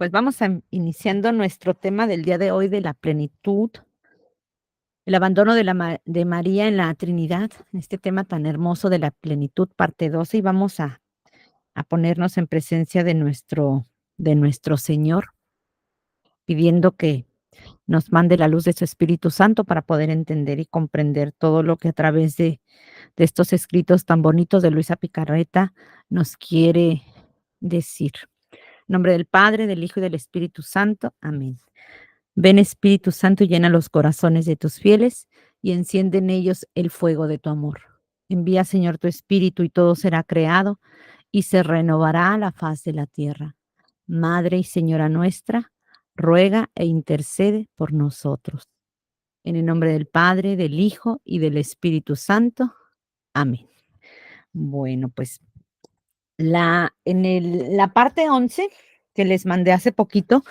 Pues vamos iniciando nuestro tema del día de hoy de la plenitud, el abandono de María en la Trinidad, este tema tan hermoso de la plenitud, parte 12, y vamos a ponernos en presencia de nuestro Señor, pidiendo que nos mande la luz de su Espíritu Santo para poder entender y comprender todo lo que a través de estos escritos tan bonitos de Luisa Picarreta nos quiere decir. En nombre del Padre, del Hijo y del Espíritu Santo. Amén. Ven Espíritu Santo y llena los corazones de tus fieles y enciende en ellos el fuego de tu amor. Envía, Señor, tu Espíritu y todo será creado y se renovará la faz de la tierra. Madre y Señora nuestra, ruega e intercede por nosotros. En el nombre del Padre, del Hijo y del Espíritu Santo. Amén. Bueno, pues la parte 11 que les mandé hace poquito,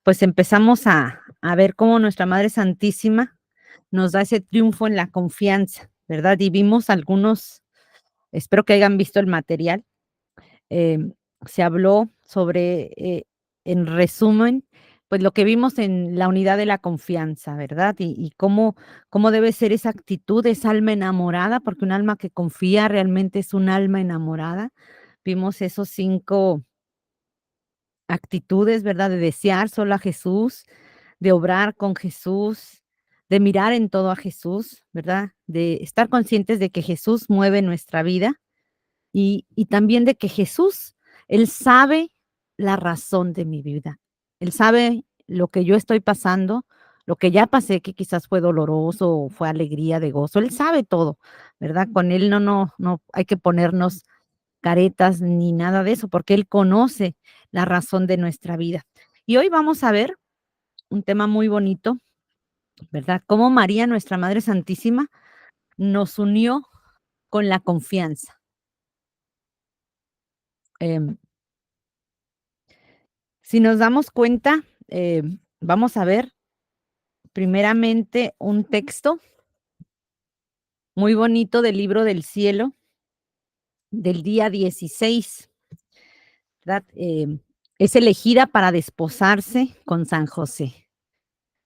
pues empezamos a ver cómo nuestra Madre Santísima nos da ese triunfo en la confianza, ¿verdad? Y vimos algunos, espero que hayan visto el material, se habló sobre, en resumen, pues lo que vimos en la unidad de la confianza, ¿verdad? Y cómo debe ser esa actitud, esa alma enamorada, porque un alma que confía realmente es un alma enamorada. Vimos esos 5 actitudes, ¿verdad? De desear solo a Jesús, de obrar con Jesús, de mirar en todo a Jesús, ¿verdad? De estar conscientes de que Jesús mueve nuestra vida y también de que Jesús, Él sabe la razón de mi vida. Él sabe lo que yo estoy pasando, lo que ya pasé, que quizás fue doloroso o fue alegría de gozo. Él sabe todo, ¿verdad? Con Él no hay que ponernos caretas ni nada de eso, porque Él conoce la razón de nuestra vida. Y hoy vamos a ver un tema muy bonito, ¿verdad? Cómo María, nuestra Madre Santísima, nos unió con la confianza. Em, si nos damos cuenta, vamos a ver primeramente un texto muy bonito del libro del cielo del día 16, ¿verdad? Es elegida para desposarse con San José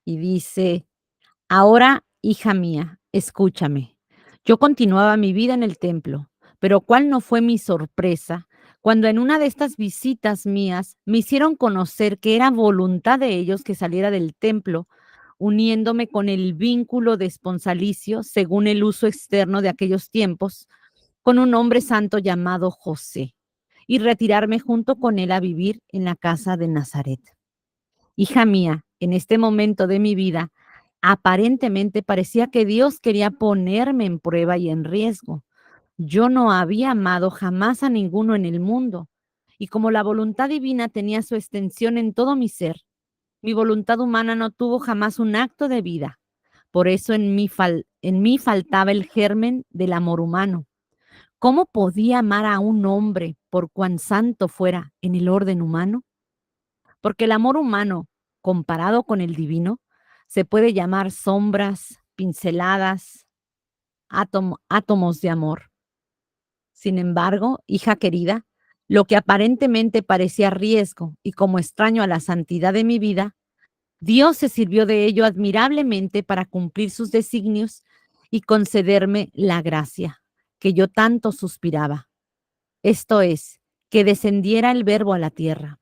y dice: ahora, hija mía, escúchame. Yo continuaba mi vida en el templo, pero cuál no fue mi sorpresa cuando en una de estas visitas mías me hicieron conocer que era voluntad de ellos que saliera del templo, uniéndome con el vínculo de esponsalicio, según el uso externo de aquellos tiempos, con un hombre santo llamado José, y retirarme junto con él a vivir en la casa de Nazaret. Hija mía, en este momento de mi vida, aparentemente parecía que Dios quería ponerme en prueba y en riesgo. Yo no había amado jamás a ninguno en el mundo, y como la voluntad divina tenía su extensión en todo mi ser, mi voluntad humana no tuvo jamás un acto de vida. Por eso en mí faltaba el germen del amor humano. ¿Cómo podía amar a un hombre por cuán santo fuera en el orden humano? Porque el amor humano, comparado con el divino, se puede llamar sombras, pinceladas, átomos de amor. Sin embargo, hija querida, lo que aparentemente parecía riesgo y como extraño a la santidad de mi vida, Dios se sirvió de ello admirablemente para cumplir sus designios y concederme la gracia que yo tanto suspiraba. Esto es, que descendiera el Verbo a la tierra.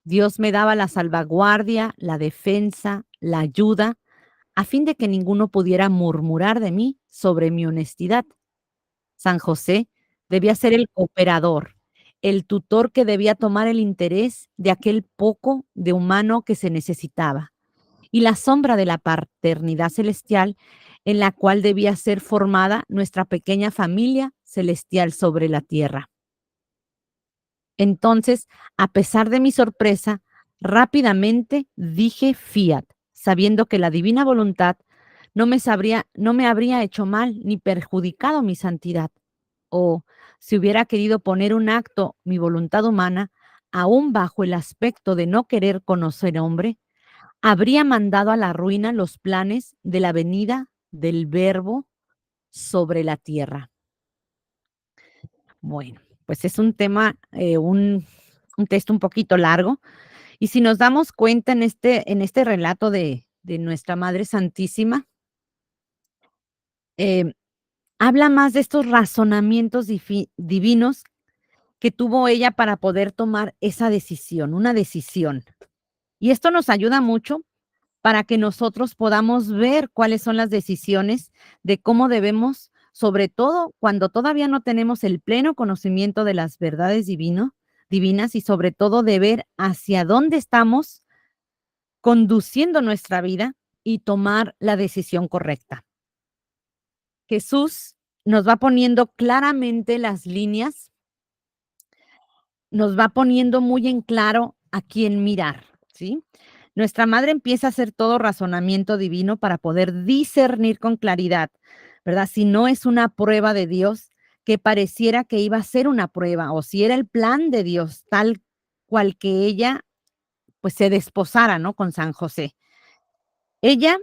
Dios me daba la salvaguardia, la defensa, la ayuda, a fin de que ninguno pudiera murmurar de mí sobre mi honestidad. San José debía ser el cooperador, el tutor que debía tomar el interés de aquel poco de humano que se necesitaba, y la sombra de la paternidad celestial en la cual debía ser formada nuestra pequeña familia celestial sobre la tierra. Entonces, a pesar de mi sorpresa, rápidamente dije fiat, sabiendo que la divina voluntad no me habría hecho mal ni perjudicado mi santidad. O si hubiera querido poner un acto mi voluntad humana, aún bajo el aspecto de no querer conocer hombre, habría mandado a la ruina los planes de la venida del Verbo sobre la tierra. Bueno, pues es un tema, un texto un poquito largo, Y si nos damos cuenta en este relato de nuestra Madre Santísima, em, habla más de estos razonamientos divinos que tuvo ella para poder tomar esa decisión, una decisión. Y esto nos ayuda mucho para que nosotros podamos ver cuáles son las decisiones de cómo debemos, sobre todo cuando todavía no tenemos el pleno conocimiento de las verdades divinas y sobre todo de ver hacia dónde estamos conduciendo nuestra vida y tomar la decisión correcta. Jesús nos va poniendo claramente las líneas, nos va poniendo muy en claro a quién mirar, ¿sí? Nuestra madre empieza a hacer todo razonamiento divino para poder discernir con claridad, ¿verdad? Si no es una prueba de Dios, que pareciera que iba a ser una prueba, o si era el plan de Dios, tal cual que ella, pues, se desposara, ¿no? Con San José. Ella,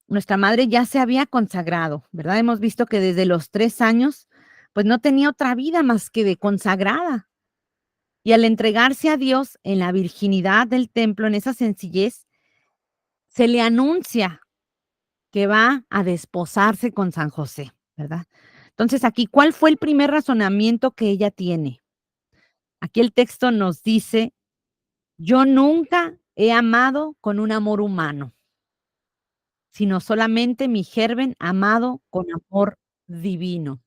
nuestra madre, ya se había consagrado, ¿verdad? Hemos visto que desde los 3 años, pues no tenía otra vida más que de consagrada. Y al entregarse a Dios en la virginidad del templo, en esa sencillez, se le anuncia que va a desposarse con San José, ¿verdad? Entonces aquí, ¿cuál fue el primer razonamiento que ella tiene? Aquí el texto nos dice, yo nunca he amado con un amor humano, sino solamente mi Gerben amado con amor divino.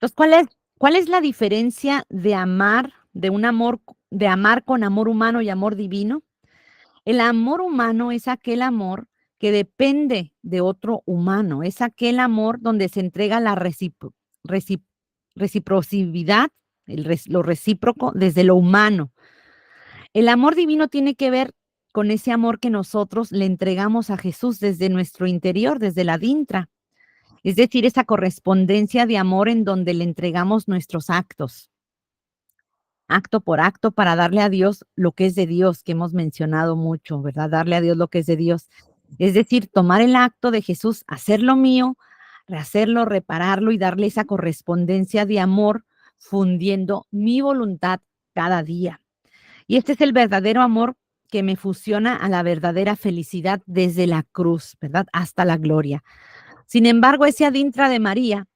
Entonces, ¿cuál es la diferencia de amar, de un amor, de amar con amor humano y amor divino? El amor humano es aquel amor que depende de otro humano, es aquel amor donde se entrega la recip- reciprocidad, lo recíproco desde lo humano. El amor divino tiene que ver con ese amor que nosotros le entregamos a Jesús desde nuestro interior, desde la dintra, es decir, esa correspondencia de amor en donde le entregamos nuestros actos, acto por acto, para darle a Dios lo que es de Dios, que hemos mencionado mucho, ¿verdad? Darle a Dios lo que es de Dios. Es decir, tomar el acto de Jesús, hacerlo mío, rehacerlo, repararlo y darle esa correspondencia de amor, fundiendo mi voluntad cada día. Y este es el verdadero amor que me fusiona a la verdadera felicidad desde la cruz, ¿verdad? Hasta la gloria. Sin embargo, ese adintra de María,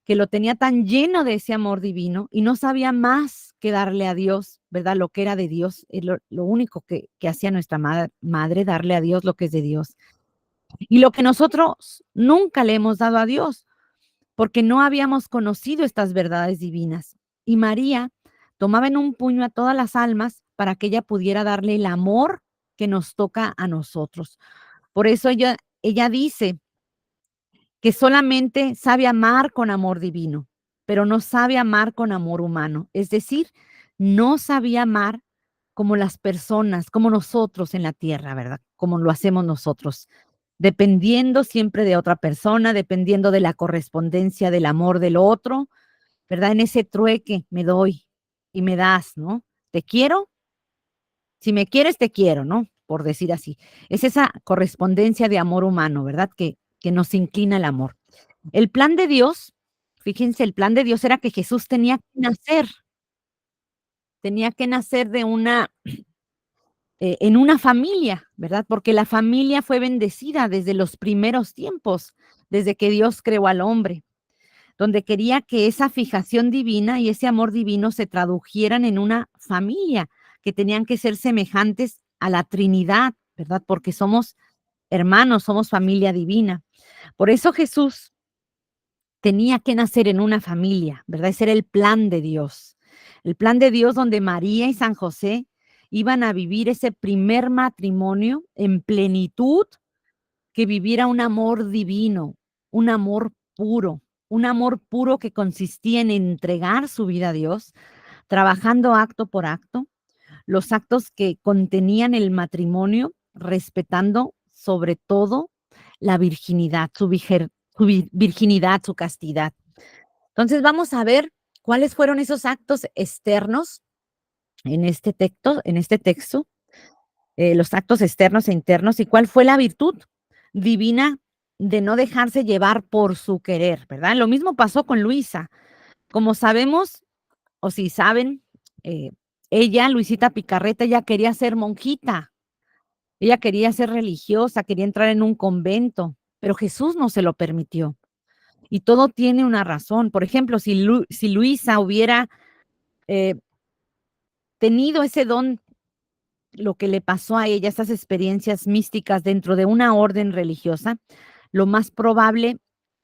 que lo tenía tan lleno de ese amor divino y no sabía más que darle a Dios, ¿verdad? Lo que era de Dios, es lo único que hacía nuestra madre, darle a Dios lo que es de Dios. Y lo que nosotros nunca le hemos dado a Dios, porque no habíamos conocido estas verdades divinas. Y María tomaba en un puño a todas las almas para que ella pudiera darle el amor que nos toca a nosotros. Por eso ella dice, que solamente sabe amar con amor divino, pero no sabe amar con amor humano. Es decir, no sabía amar como las personas, como nosotros en la tierra, ¿verdad? Como lo hacemos nosotros, dependiendo siempre de otra persona, dependiendo de la correspondencia del amor del otro, ¿verdad? En ese trueque me doy y me das, ¿no? Te quiero, si me quieres, te quiero, ¿no? Por decir así. Es esa correspondencia de amor humano, ¿verdad? Que nos inclina el amor. El plan de Dios, fíjense, el plan de Dios era que Jesús tenía que nacer de en una familia, ¿verdad? Porque la familia fue bendecida desde los primeros tiempos, desde que Dios creó al hombre, donde quería que esa fijación divina y ese amor divino se tradujeran en una familia, que tenían que ser semejantes a la Trinidad, ¿verdad? Porque somos hermanos, somos familia divina. Por eso Jesús tenía que nacer en una familia, ¿verdad? Ese era el plan de Dios. El plan de Dios donde María y San José iban a vivir ese primer matrimonio en plenitud, que viviera un amor divino, un amor puro que consistía en entregar su vida a Dios, trabajando acto por acto, los actos que contenían el matrimonio, respetando sobre todo la virginidad, virginidad, su castidad. Entonces vamos a ver cuáles fueron esos actos externos en este texto, los actos externos e internos y cuál fue la virtud divina de no dejarse llevar por su querer, ¿verdad? Lo mismo pasó con Luisa. Como sabemos, o si saben, eh, ella, Luisita Picarreta, ella quería ser monjita, ella quería ser religiosa, quería entrar en un convento, pero Jesús no se lo permitió. Y todo tiene una razón. Por ejemplo, si Luisa hubiera eh, tenido ese don, lo que le pasó a ella, esas experiencias místicas dentro de una orden religiosa, lo más probable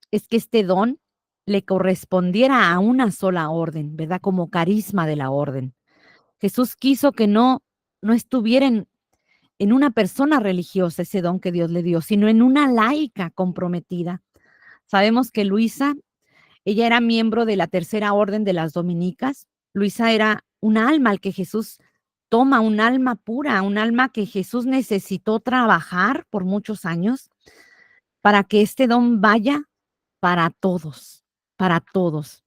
es que este don le correspondiera a una sola orden, ¿verdad? Como carisma de la orden. Jesús quiso que no estuviera en una persona religiosa ese don que Dios le dio, sino en una laica comprometida. Sabemos que Luisa, ella era miembro de la tercera orden de las dominicas. Luisa era un alma al que Jesús toma, un alma pura, un alma que Jesús necesitó trabajar por muchos años para que este don vaya para todos, para todos.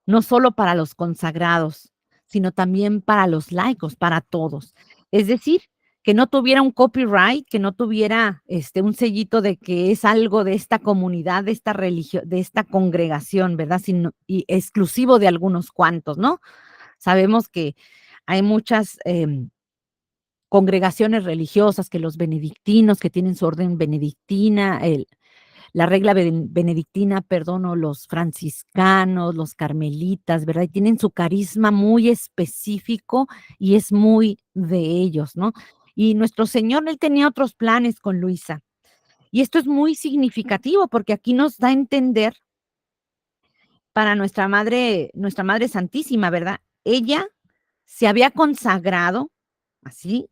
No solo para los consagrados, sino también para los laicos, para todos. Es decir, que no tuviera un copyright, que no tuviera un sellito de que es algo de esta comunidad, de esta religión, de esta congregación, ¿verdad? Sino, y exclusivo de algunos cuantos, ¿no? Sabemos que hay muchas congregaciones religiosas, que los benedictinos, que tienen su orden benedictina, la regla benedictina, perdón, o los franciscanos, los carmelitas, ¿verdad? Y tienen su carisma muy específico y es muy de ellos, ¿no? Y nuestro Señor, él tenía otros planes con Luisa. Y esto es muy significativo porque aquí nos da a entender para nuestra Madre Santísima, ¿verdad? Ella se había consagrado así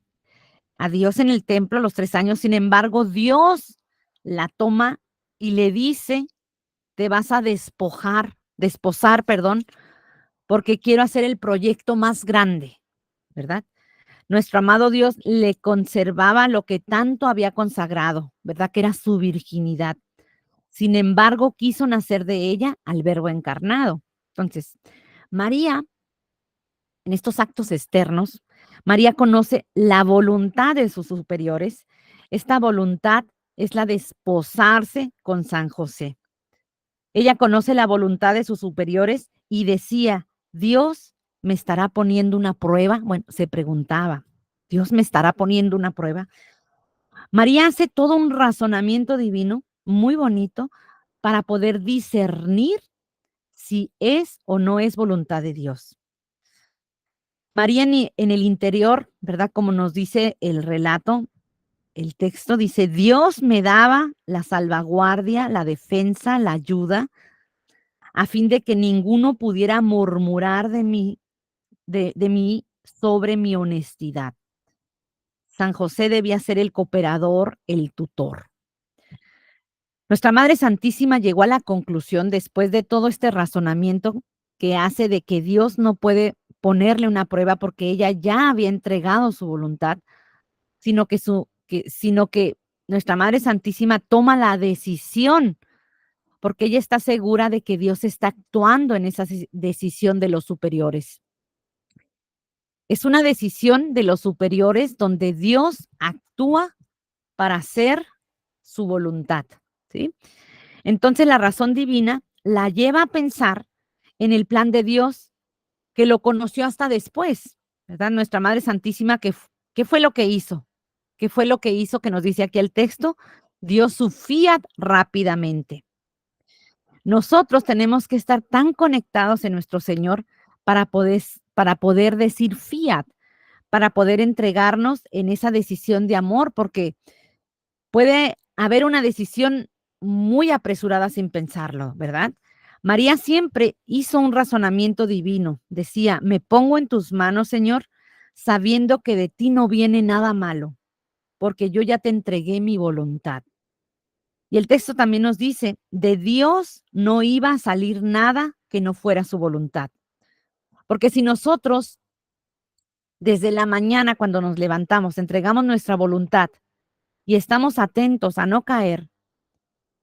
a Dios en el templo a los 3 años. Sin embargo, Dios la toma y le dice: te vas a desposar, perdón, porque quiero hacer el proyecto más grande, ¿verdad? Nuestro amado Dios le conservaba lo que tanto había consagrado, ¿verdad? Que era su virginidad. Sin embargo, quiso nacer de ella al Verbo encarnado. Entonces, María, en estos actos externos, María conoce la voluntad de sus superiores. Esta voluntad es la de esposarse con San José. Ella conoce la voluntad de sus superiores y decía: Dios me estará poniendo una prueba. Bueno, se preguntaba, ¿Dios me estará poniendo una prueba? María hace todo un razonamiento divino muy bonito para poder discernir si es o no es voluntad de Dios. María en el interior, ¿verdad? Como nos dice el relato, el texto dice: Dios me daba la salvaguardia, la defensa, la ayuda, a fin de que ninguno pudiera murmurar de mí sobre mi honestidad. San José debía ser el cooperador, el tutor. Nuestra Madre Santísima llegó a la conclusión, después de todo este razonamiento que hace, de que Dios no puede ponerle una prueba porque ella ya había entregado su voluntad, sino que nuestra Madre Santísima toma la decisión porque ella está segura de que Dios está actuando en esa decisión de los superiores. Es una decisión de los superiores donde Dios actúa para hacer su voluntad, ¿sí? Entonces la razón divina la lleva a pensar en el plan de Dios, que lo conoció hasta después, ¿verdad? Nuestra Madre Santísima, ¿qué fue lo que hizo? ¿Qué fue lo que hizo, que nos dice aquí el texto? Dio su fiat rápidamente. Nosotros tenemos que estar tan conectados en nuestro Señor para poder decir fiat, para poder entregarnos en esa decisión de amor, porque puede haber una decisión muy apresurada sin pensarlo, ¿verdad? María siempre hizo un razonamiento divino. Decía: me pongo en tus manos, Señor, sabiendo que de ti no viene nada malo, porque yo ya te entregué mi voluntad. Y el texto también nos dice: de Dios no iba a salir nada que no fuera su voluntad. Porque si nosotros desde la mañana, cuando nos levantamos, entregamos nuestra voluntad y estamos atentos a no caer,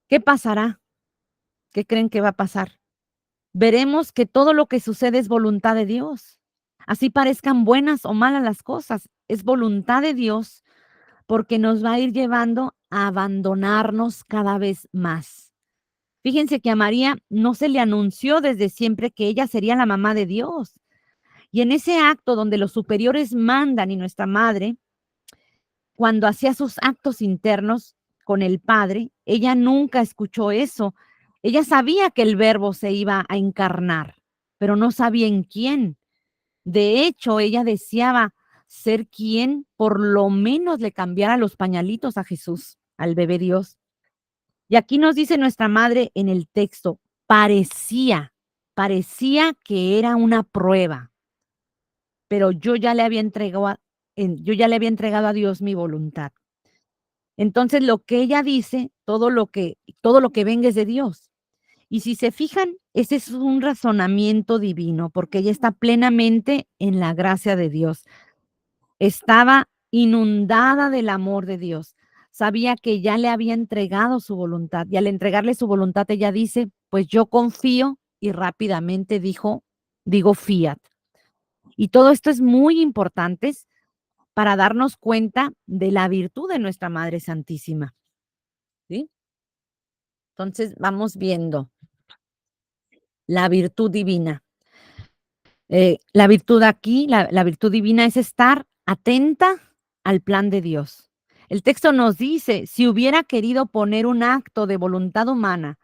¿qué pasará? ¿Qué creen que va a pasar? Veremos que todo lo que sucede es voluntad de Dios. Así parezcan buenas o malas las cosas, es voluntad de Dios porque nos va a ir llevando a abandonarnos cada vez más. Fíjense que a María no se le anunció desde siempre que ella sería la mamá de Dios. Y en ese acto donde los superiores mandan y nuestra madre, cuando hacía sus actos internos con el Padre, ella nunca escuchó eso. Ella sabía que el Verbo se iba a encarnar, pero no sabía en quién. De hecho, ella deseaba ser quien por lo menos le cambiara los pañalitos a Jesús, al bebé Dios. Y aquí nos dice nuestra madre en el texto, parecía que era una prueba, pero yo ya le había entregado a Dios mi voluntad. Entonces, lo que ella dice, todo lo que venga es de Dios. Y si se fijan, ese es un razonamiento divino, porque ella está plenamente en la gracia de Dios. Estaba inundada del amor de Dios. Sabía que ya le había entregado su voluntad y al entregarle su voluntad ella dice, pues yo confío y rápidamente digo fiat. Y todo esto es muy importante para darnos cuenta de la virtud de nuestra Madre Santísima, ¿sí? Entonces vamos viendo la virtud divina. La virtud aquí, la virtud divina es estar atenta al plan de Dios. El texto nos dice, si hubiera querido poner un acto de voluntad humana,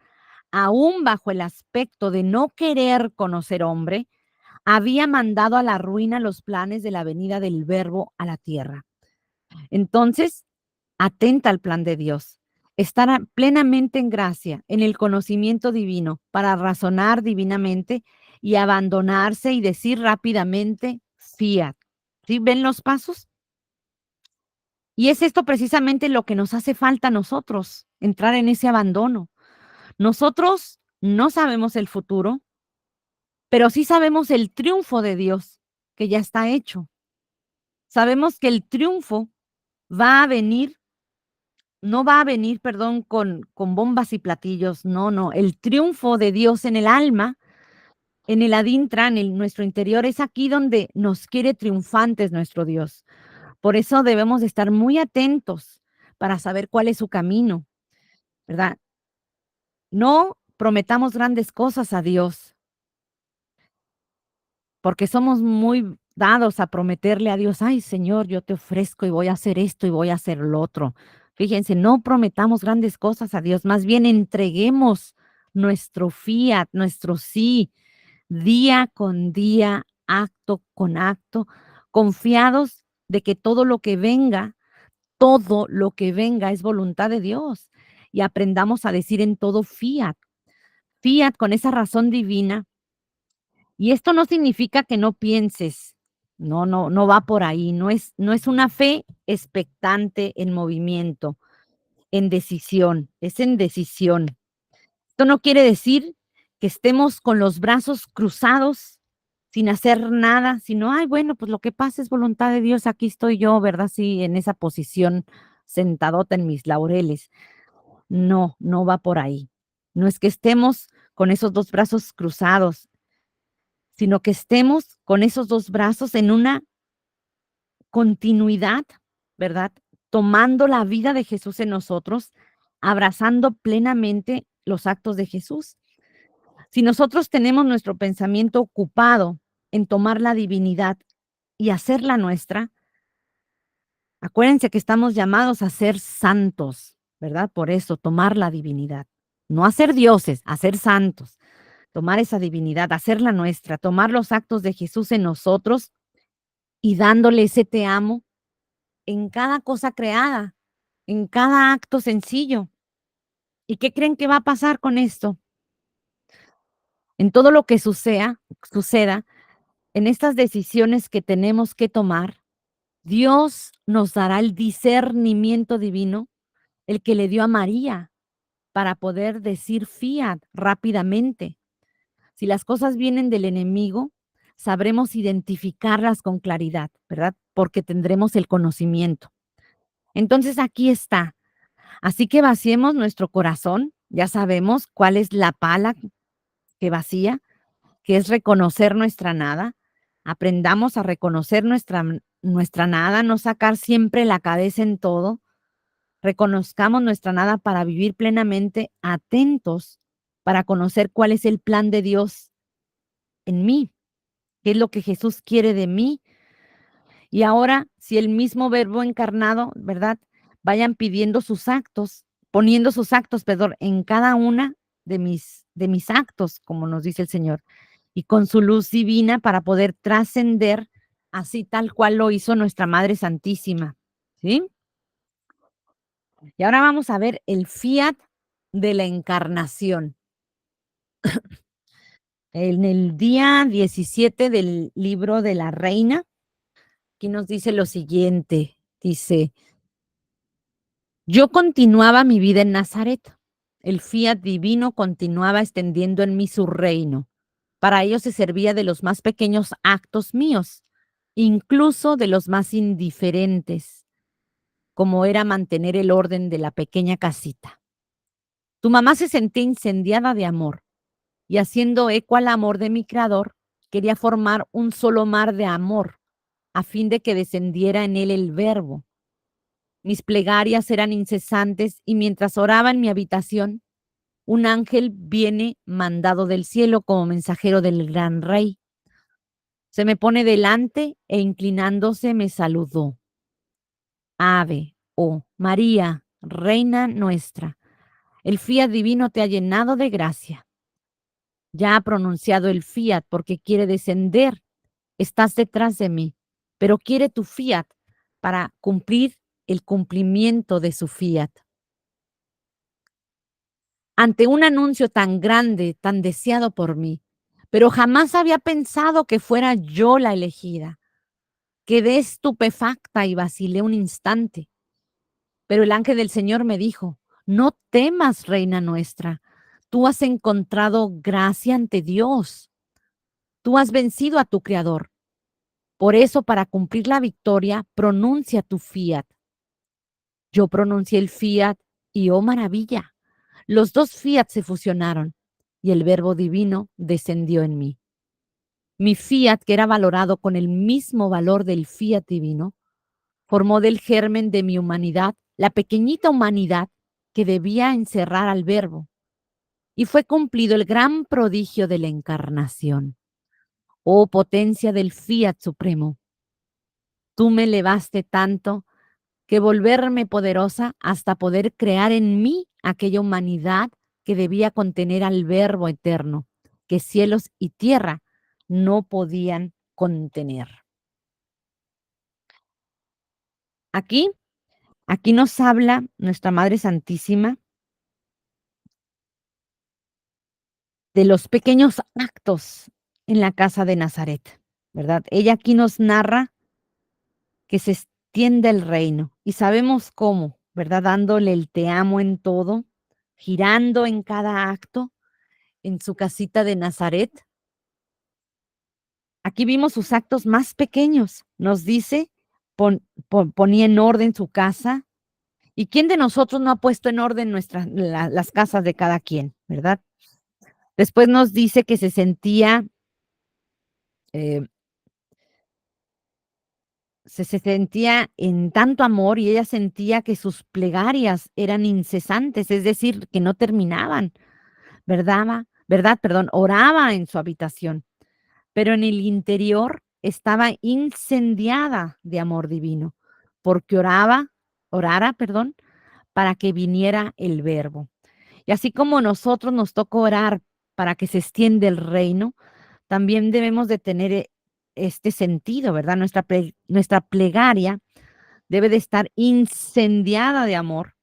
aún bajo el aspecto de no querer conocer hombre, había mandado a la ruina los planes de la venida del Verbo a la tierra. Entonces, atenta al plan de Dios, estar plenamente en gracia, en el conocimiento divino, para razonar divinamente y abandonarse y decir rápidamente, fiat. ¿Sí ven los pasos? Y es esto precisamente lo que nos hace falta a nosotros, entrar en ese abandono. Nosotros no sabemos el futuro, pero sí sabemos el triunfo de Dios, que ya está hecho. Sabemos que el triunfo va a venir no va a venir, perdón, con bombas y platillos, no, no, el triunfo de Dios en el alma, en el adintra, nuestro interior, es aquí donde nos quiere triunfantes nuestro Dios. Por eso debemos de estar muy atentos para saber cuál es su camino, ¿verdad? No prometamos grandes cosas a Dios, porque somos muy dados a prometerle a Dios, ay Señor, yo te ofrezco y voy a hacer esto y voy a hacer lo otro. Fíjense, no prometamos grandes cosas a Dios, más bien entreguemos nuestro fiat, nuestro sí, día con día, acto con acto, confiados de que todo lo que venga es voluntad de Dios. Y aprendamos a decir en todo fiat, fiat con esa razón divina. Y esto no significa que no pienses, no, no, no va por ahí, no es una fe expectante en movimiento, en decisión, es en decisión. Esto no quiere decir que estemos con los brazos cruzados sin hacer nada, sino, ay, bueno, pues lo que pasa es voluntad de Dios, aquí estoy yo, ¿verdad? Sí, en esa posición sentadota en mis laureles. No, no va por ahí. No es que estemos con esos dos brazos cruzados, sino que estemos con esos dos brazos en una continuidad, ¿verdad? Tomando la vida de Jesús en nosotros, abrazando plenamente los actos de Jesús. Si nosotros tenemos nuestro pensamiento ocupado en tomar la divinidad y hacerla nuestra, acuérdense que estamos llamados a ser santos, ¿verdad? Por eso, tomar la divinidad. No a ser dioses, a ser santos. Tomar esa divinidad, hacerla nuestra, tomar los actos de Jesús en nosotros y dándole ese te amo en cada cosa creada, en cada acto sencillo. ¿Y qué creen que va a pasar con esto? En todo lo que suceda, en estas decisiones que tenemos que tomar, Dios nos dará el discernimiento divino, el que le dio a María para poder decir fiat rápidamente. Si las cosas vienen del enemigo, sabremos identificarlas con claridad, ¿verdad? Porque tendremos el conocimiento. Entonces aquí está. Así que vaciemos nuestro corazón. Ya sabemos cuál es la pala que vacía, que es reconocer nuestra nada. Aprendamos a reconocer nuestra nada, no sacar siempre la cabeza en todo. Reconozcamos nuestra nada para vivir plenamente atentos, para conocer cuál es el plan de Dios en mí, qué es lo que Jesús quiere de mí. Y ahora, si el mismo verbo encarnado, ¿verdad? Vayan pidiendo sus actos, poniendo sus actos, perdón, en cada una de mis actos, como nos dice el Señor, y con su luz divina para poder trascender así tal cual lo hizo nuestra Madre Santísima, ¿sí? Y ahora vamos a ver el fiat de la encarnación. En el día 17 del libro de la Reina, aquí nos dice lo siguiente, dice: yo continuaba mi vida en Nazaret. El fiat divino continuaba extendiendo en mí su reino. Para ello se servía de los más pequeños actos míos, incluso de los más indiferentes, como era mantener el orden de la pequeña casita. Tu mamá se sentía incendiada de amor y, haciendo eco al amor de mi creador, quería formar un solo mar de amor a fin de que descendiera en él el verbo. Mis plegarias eran incesantes y mientras oraba en mi habitación, un ángel viene mandado del cielo como mensajero del gran rey. Se me pone delante e inclinándose me saludó. Ave, oh María, Reina nuestra, el fiat divino te ha llenado de gracia. Ya ha pronunciado el fiat porque quiere descender. Estás detrás de mí, pero quiere tu fiat para cumplir el cumplimiento de su fiat. Ante un anuncio tan grande, tan deseado por mí, pero jamás había pensado que fuera yo la elegida. Quedé estupefacta y vacilé un instante, pero el ángel del Señor me dijo: no temas, reina nuestra, tú has encontrado gracia ante Dios, tú has vencido a tu Creador. Por eso, para cumplir la victoria, pronuncia tu fiat. Yo pronuncié el fiat y, oh maravilla, los dos fiat se fusionaron y el verbo divino descendió en mí. Mi fiat, que era valorado con el mismo valor del fiat divino, formó del germen de mi humanidad la pequeñita humanidad que debía encerrar al verbo. Y fue cumplido el gran prodigio de la encarnación. Oh potencia del fiat supremo, tú me elevaste tanto que volverme poderosa hasta poder crear en mí aquella humanidad que debía contener al Verbo eterno, que cielos y tierra no podían contener. Aquí, aquí nos habla nuestra Madre Santísima de los pequeños actos en la casa de Nazaret, ¿verdad? Ella aquí nos narra que se extiende el reino y sabemos cómo, ¿verdad? Dándole el te amo en todo, girando en cada acto en su casita de Nazaret. Aquí vimos sus actos más pequeños. Nos dice, ponía en orden su casa. ¿Y quién de nosotros no ha puesto en orden las casas de cada quien, verdad? Después nos dice que se sentía, eh, se sentía en tanto amor y ella sentía que sus plegarias eran incesantes, es decir, que no terminaban, ¿verdad? ¿Verdad? Perdón, oraba en su habitación, pero en el interior estaba incendiada de amor divino, porque orara, para que viniera el verbo. Y así como nosotros nos toca orar para que se extienda el reino, también debemos de tener este sentido, ¿verdad? Nuestra plegaria debe de estar incendiada de amor,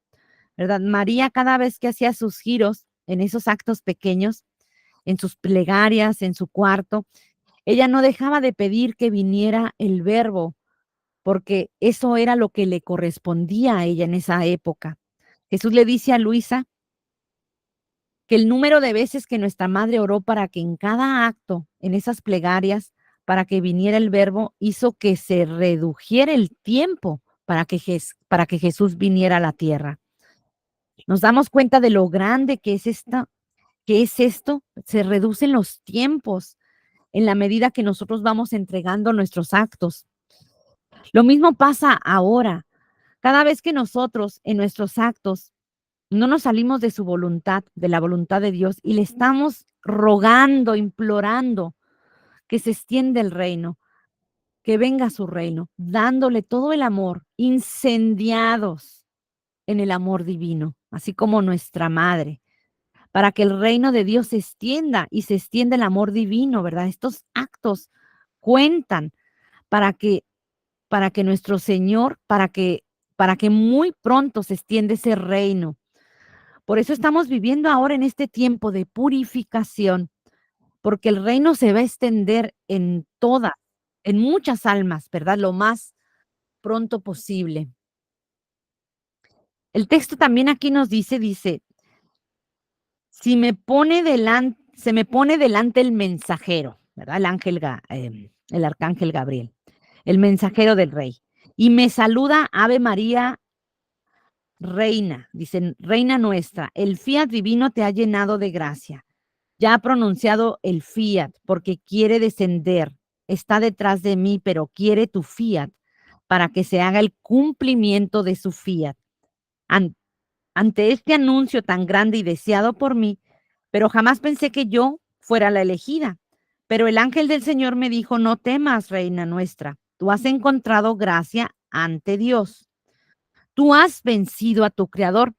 ¿verdad? María, cada vez que hacía sus giros en esos actos pequeños, en sus plegarias, en su cuarto, ella no dejaba de pedir que viniera el verbo, porque eso era lo que le correspondía a ella en esa época. Jesús le dice a Luisa que el número de veces que nuestra madre oró para que en cada acto, en esas plegarias, para que viniera el verbo, hizo que se redujera el tiempo para que Jesús viniera a la tierra. Nos damos cuenta de lo grande que es esto, se reducen los tiempos. en la medida que nosotros vamos entregando nuestros actos. Lo mismo pasa ahora. Cada vez que nosotros en nuestros actos no nos salimos de su voluntad, de la voluntad de Dios, y le estamos rogando, implorando que se extienda el reino, que venga su reino, dándole todo el amor, incendiados en el amor divino, así como nuestra madre, para que el reino de Dios se extienda y se extienda el amor divino, ¿verdad? Estos actos cuentan para que nuestro Señor, para que muy pronto se extienda ese reino. Por eso estamos viviendo ahora en este tiempo de purificación, porque el reino se va a extender en todas, en muchas almas, ¿verdad? Lo más pronto posible. El texto también aquí nos dice, si me pone delante, se me pone delante el mensajero, ¿verdad? El arcángel Gabriel, el mensajero del rey, y me saluda, Ave María, reina, dicen, reina nuestra, el fiat divino te ha llenado de gracia. Ya ha pronunciado el fiat porque quiere descender. Está detrás de mí, pero quiere tu fiat para que se haga el cumplimiento de su fiat. An- Ante este anuncio tan grande y deseado por mí, pero jamás pensé que yo fuera la elegida. Pero el ángel del Señor me dijo, no temas, reina nuestra, tú has encontrado gracia ante Dios. Tú has vencido a tu Creador.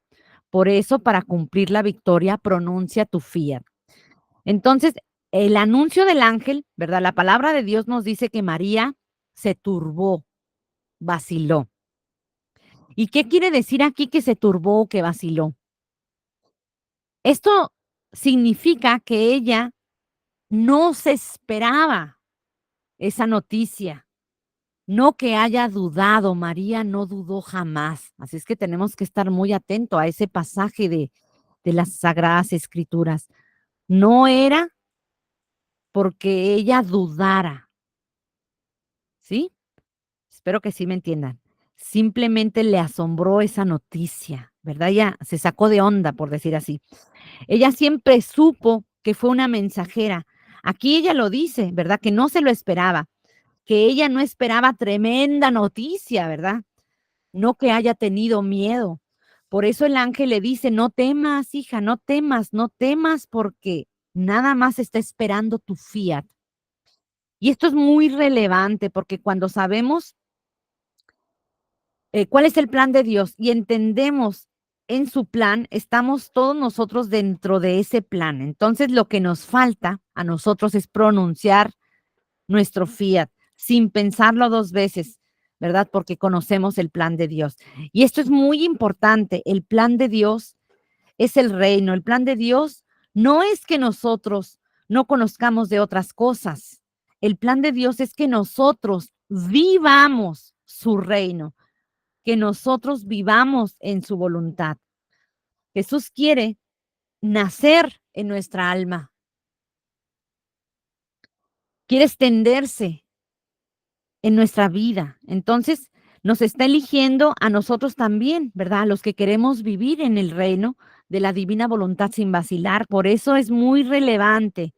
Por eso, para cumplir la victoria, pronuncia tu fiat. Entonces, el anuncio del ángel, ¿verdad? La palabra de Dios nos dice que María se turbó, vaciló. ¿Y qué quiere decir aquí que se turbó o que vaciló? Esto significa que ella no se esperaba esa noticia, no que haya dudado. María no dudó jamás. Así es que tenemos que estar muy atentos a ese pasaje de las Sagradas Escrituras. No era porque ella dudara, ¿sí? Espero que sí me entiendan. Simplemente le asombró esa noticia, ¿verdad? Ella se sacó de onda, por decir así. Ella siempre supo que fue una mensajera. Aquí ella lo dice, ¿verdad? Que no se lo esperaba, que ella no esperaba tremenda noticia, ¿verdad? No que haya tenido miedo. Por eso el ángel le dice, no temas, hija, no temas, no temas, porque nada más está esperando tu fiat. Y esto es muy relevante porque cuando sabemos cuál es el plan de Dios y entendemos en su plan, estamos todos nosotros dentro de ese plan. Entonces lo que nos falta a nosotros es pronunciar nuestro fiat sin pensarlo dos veces, ¿verdad? Porque conocemos el plan de Dios. Y esto es muy importante. El plan de Dios es el reino. El plan de Dios no es que nosotros no conozcamos de otras cosas. El plan de Dios es que nosotros vivamos su reino, que nosotros vivamos en su voluntad. Jesús quiere nacer en nuestra alma, quiere extenderse en nuestra vida. Entonces, nos está eligiendo a nosotros también, ¿verdad? A los que queremos vivir en el reino de la divina voluntad sin vacilar. Por eso es muy relevante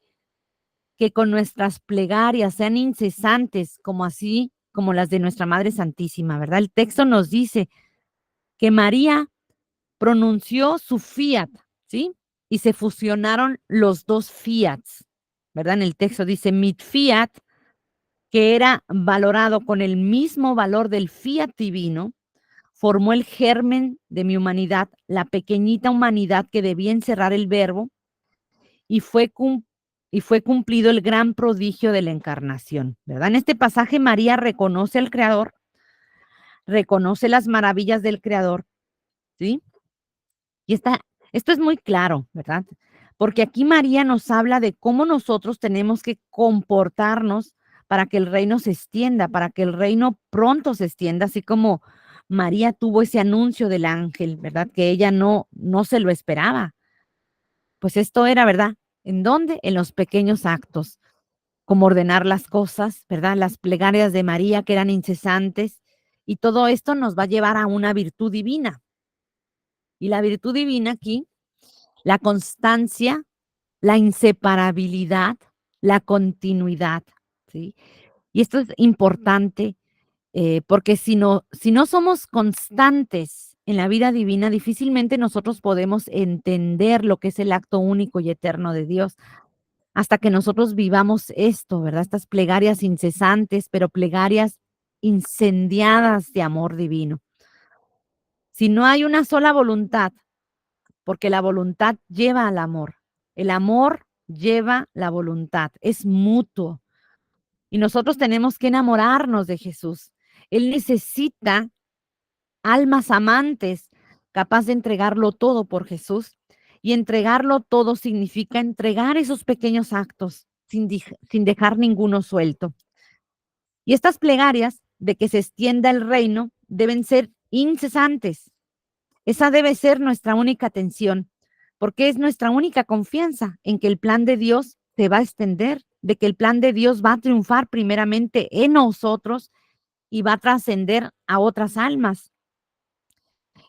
que con nuestras plegarias sean incesantes, como así, como las de nuestra Madre Santísima, ¿verdad? El texto nos dice que María pronunció su fiat, ¿sí? Y se fusionaron los dos fiats, ¿verdad? En el texto dice, mit fiat, que era valorado con el mismo valor del fiat divino, formó el germen de mi humanidad, la pequeñita humanidad que debía encerrar el verbo, y fue cumplido el gran prodigio de la encarnación, ¿verdad? En este pasaje María reconoce al Creador, reconoce las maravillas del Creador, ¿sí? Y esto es muy claro, ¿verdad? Porque aquí María nos habla de cómo nosotros tenemos que comportarnos para que el reino se extienda, para que el reino pronto se extienda, así como María tuvo ese anuncio del ángel, ¿verdad? Que ella no se lo esperaba. Pues esto era, ¿verdad? ¿En dónde? En los pequeños actos, como ordenar las cosas, ¿verdad? Las plegarias de María que eran incesantes, y todo esto nos va a llevar a una virtud divina. Y la virtud divina aquí, la constancia, la inseparabilidad, la continuidad, ¿sí? Y esto es importante, porque si no somos constantes en la vida divina, difícilmente nosotros podemos entender lo que es el acto único y eterno de Dios, hasta que nosotros vivamos esto, ¿verdad? Estas plegarias incesantes, pero plegarias incendiadas de amor divino. Si no hay una sola voluntad, porque la voluntad lleva al amor, el amor lleva la voluntad, es mutuo. Y nosotros tenemos que enamorarnos de Jesús. Él necesita almas amantes, capaz de entregarlo todo por Jesús. Y entregarlo todo significa entregar esos pequeños actos sin dejar ninguno suelto. Y estas plegarias de que se extienda el reino deben ser incesantes. Esa debe ser nuestra única atención, porque es nuestra única confianza en que el plan de Dios se va a extender, de que el plan de Dios va a triunfar primeramente en nosotros y va a trascender a otras almas.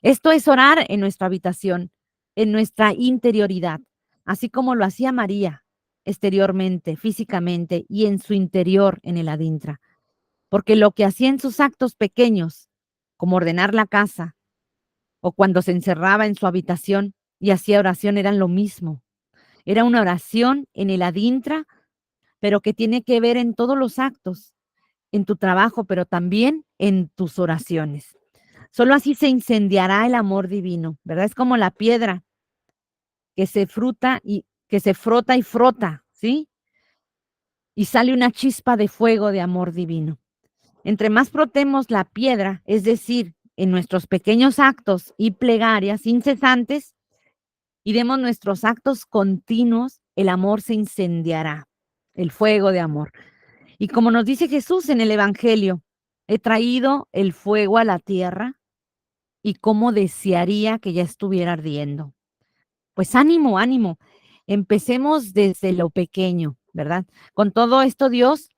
Esto es orar en nuestra habitación, en nuestra interioridad, así como lo hacía María exteriormente, físicamente y en su interior, en el adintra. Porque lo que hacía en sus actos pequeños, como ordenar la casa o cuando se encerraba en su habitación y hacía oración, eran lo mismo. Era una oración en el adintra, pero que tiene que ver en todos los actos, en tu trabajo, pero también en tus oraciones. Solo así se incendiará el amor divino, ¿verdad? Es como la piedra que se frota y frota, ¿sí? Y sale una chispa de fuego de amor divino. Entre más frotemos la piedra, es decir, en nuestros pequeños actos y plegarias incesantes, y demos nuestros actos continuos, el amor se incendiará, el fuego de amor. Y como nos dice Jesús en el Evangelio, he traído el fuego a la tierra y cómo desearía que ya estuviera ardiendo. Pues ánimo, ánimo. Empecemos desde lo pequeño, ¿verdad? Con todo esto Dios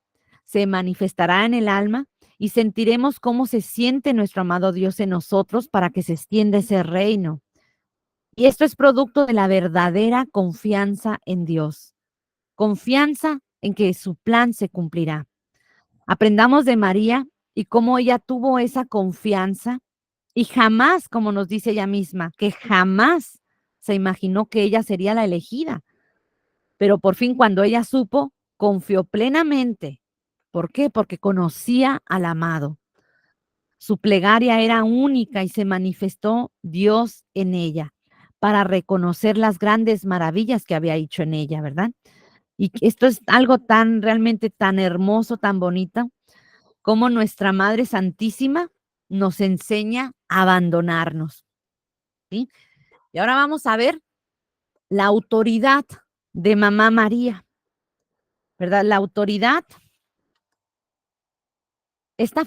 se manifestará en el alma y sentiremos cómo se siente nuestro amado Dios en nosotros para que se extienda ese reino. Y esto es producto de la verdadera confianza en Dios, confianza en que su plan se cumplirá. Aprendamos de María y cómo ella tuvo esa confianza y jamás, como nos dice ella misma, que jamás se imaginó que ella sería la elegida. Pero por fin cuando ella supo, confió plenamente. ¿Por qué? Porque conocía al amado. Su plegaria era única y se manifestó Dios en ella para reconocer las grandes maravillas que había hecho en ella, ¿verdad? Y esto es algo tan realmente tan hermoso, tan bonito, como nuestra Madre Santísima nos enseña a abandonarnos, ¿sí? Y ahora vamos a ver la autoridad de Mamá María, ¿verdad? La autoridad está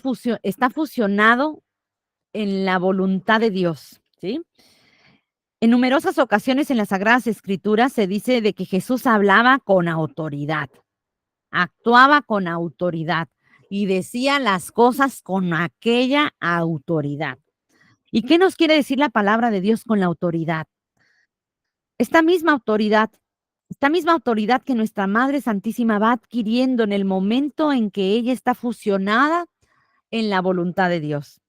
fusionado en la voluntad de Dios, ¿sí? En numerosas ocasiones en las Sagradas Escrituras se dice de que Jesús hablaba con autoridad, actuaba con autoridad y decía las cosas con aquella autoridad. ¿Y qué nos quiere decir la palabra de Dios con la autoridad? Esta misma autoridad, esta misma autoridad que nuestra Madre Santísima va adquiriendo en el momento en que ella está fusionada en la voluntad de Dios.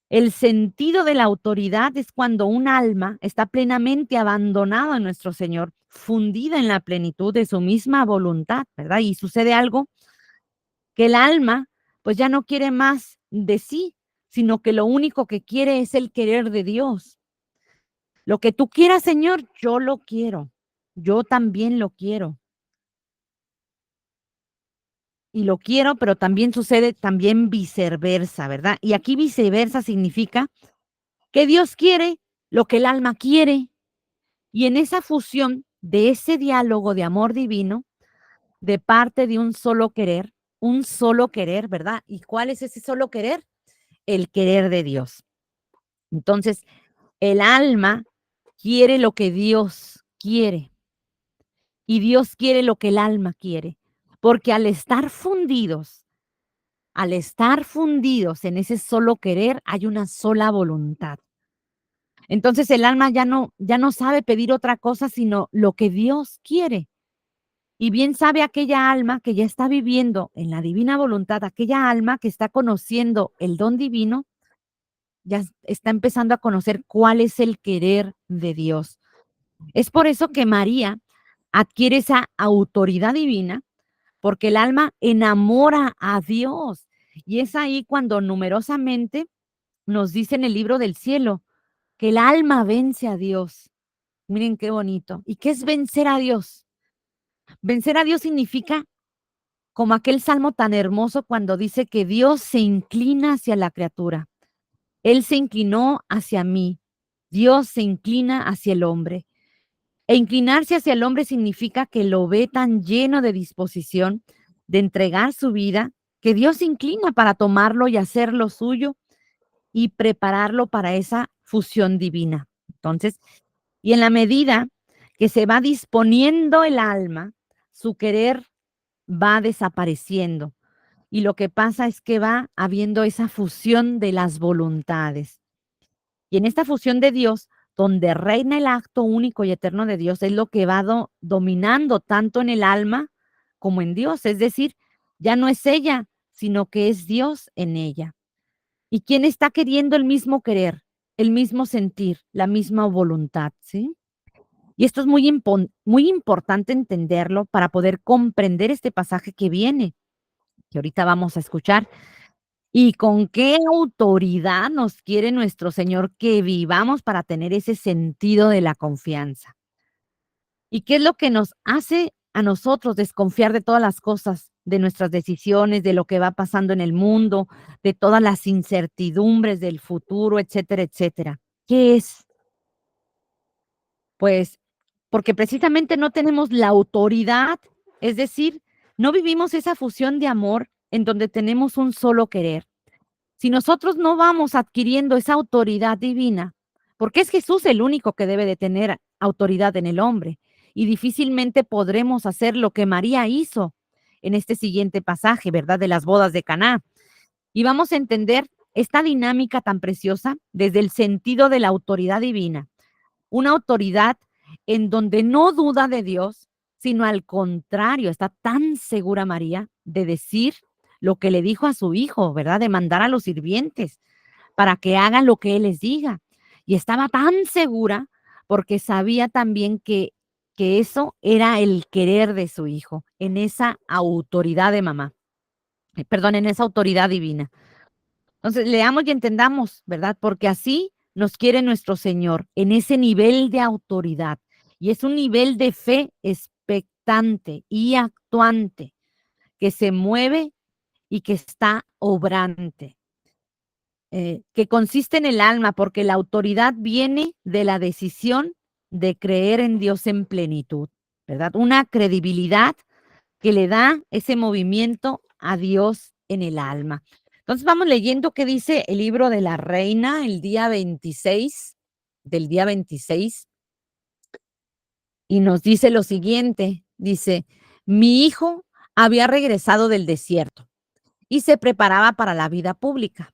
El sentido de la autoridad es cuando un alma está plenamente abandonada a nuestro Señor, fundida en la plenitud de su misma voluntad, ¿verdad? Y sucede algo que el alma pues ya no quiere más de sí, sino que lo único que quiere es el querer de Dios. Lo que tú quieras, Señor, yo lo quiero. Yo también lo quiero. Y lo quiero, pero también sucede también viceversa, ¿verdad? Y aquí viceversa significa que Dios quiere lo que el alma quiere. Y en esa fusión de ese diálogo de amor divino, de parte de un solo querer, ¿verdad? ¿Y cuál es ese solo querer? El querer de Dios. Entonces, el alma quiere lo que Dios quiere y Dios quiere lo que el alma quiere, porque al estar fundidos en ese solo querer, hay una sola voluntad. Entonces el alma ya no sabe pedir otra cosa sino lo que Dios quiere. Y bien sabe aquella alma que ya está viviendo en la divina voluntad, aquella alma que está conociendo el don divino, ya está empezando a conocer cuál es el querer de Dios. Es por eso que María adquiere esa autoridad divina, porque el alma enamora a Dios. Y es ahí cuando numerosamente nos dice en el libro del cielo que el alma vence a Dios. Miren qué bonito. ¿Y qué es vencer a Dios? Vencer a Dios significa como aquel salmo tan hermoso cuando dice que Dios se inclina hacia la criatura. Él se inclinó hacia mí. Dios se inclina hacia el hombre. E inclinarse hacia el hombre significa que lo ve tan lleno de disposición de entregar su vida, que Dios se inclina para tomarlo y hacerlo suyo y prepararlo para esa fusión divina. Entonces, y en la medida que se va disponiendo el alma, su querer va desapareciendo. Y lo que pasa es que va habiendo esa fusión de las voluntades. Y en esta fusión de Dios, donde reina el acto único y eterno de Dios, es lo que va dominando tanto en el alma como en Dios. Es decir, ya no es ella, sino que es Dios en ella. ¿Y quién está queriendo el mismo querer, el mismo sentir, la misma voluntad? ¿Sí? Y esto es muy importante entenderlo para poder comprender este pasaje que viene, que ahorita vamos a escuchar. ¿Y con qué autoridad nos quiere nuestro Señor que vivamos para tener ese sentido de la confianza? ¿Y qué es lo que nos hace a nosotros desconfiar de todas las cosas, de nuestras decisiones, de lo que va pasando en el mundo, de todas las incertidumbres del futuro, etcétera, etcétera? ¿Qué es? Pues porque precisamente no tenemos la autoridad, es decir, no vivimos esa fusión de amor en donde tenemos un solo querer. Si nosotros no vamos adquiriendo esa autoridad divina, porque es Jesús el único que debe de tener autoridad en el hombre, y difícilmente podremos hacer lo que María hizo en este siguiente pasaje, ¿verdad? De las bodas de Caná. Y vamos a entender esta dinámica tan preciosa desde el sentido de la autoridad divina, una autoridad en donde no duda de Dios, sino al contrario, está tan segura María de decir lo que le dijo a su hijo, ¿verdad? De mandar a los sirvientes para que hagan lo que él les diga. Y estaba tan segura porque sabía también que eso era el querer de su hijo, en esa autoridad de mamá, perdón, en esa autoridad divina. Entonces, leamos y entendamos, ¿verdad? Porque así nos quiere nuestro Señor, en ese nivel de autoridad. Y es un nivel de fe expectante y actuante, que se mueve y que está obrante, que consiste en el alma, porque la autoridad viene de la decisión de creer en Dios en plenitud, ¿verdad? Una credibilidad que le da ese movimiento a Dios en el alma. Entonces vamos leyendo qué dice el libro de la Reina el día 26, del día 26, y nos dice lo siguiente, dice, mi hijo había regresado del desierto y se preparaba para la vida pública,